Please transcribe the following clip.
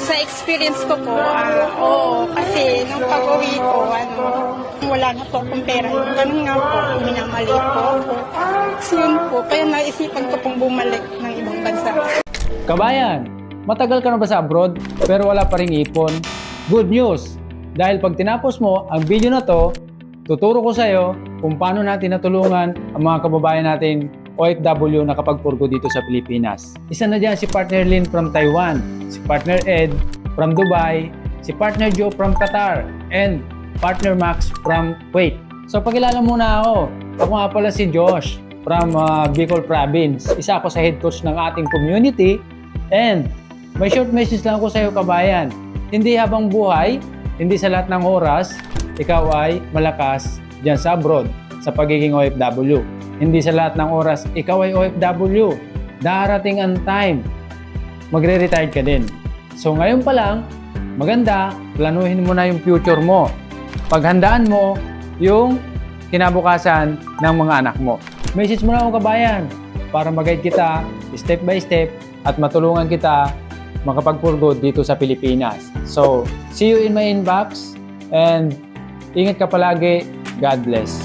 Sa experience ko po, oo, kasi nung pag-uwi ko, wala na po akong pera. Ganun nga po, minamali po ako. So yun po, kaya naisipan ko pong bumalik ng ibang bansa. Kabayan, matagal ka na ba sa abroad pero wala pa ring ipon? Good news! Dahil pag tinapos mo ang video na to, tuturo ko sa iyo kung paano natin natulungan ang mga kababayan nating OFW na kapagpurgo dito sa Pilipinas. Isa na dyan si Partner Lynn from Taiwan, si Partner Ed from Dubai, si Partner Joe from Qatar, and Partner Max from Kuwait. So pakilala muna ako. Ako nga pala si Josh from Bicol Province. Isa ako sa head coach ng ating community, and may short message lang ako sa iyo kabayan. Hindi habang buhay, hindi sa lahat ng oras, ikaw ay malakas dyan sa abroad sa pagiging OFW. Hindi sa lahat ng oras, ikaw ay OFW. Darating ang time, magre-retire ka din. So ngayon pa lang, maganda, planuhin mo na yung future mo. Paghandaan mo yung kinabukasan ng mga anak mo. Message mo na ako kabayan para mag-guide kita step by step at matulungan kita makapagpurgo dito sa Pilipinas. So, see you in my inbox and ingat ka palagi. God bless.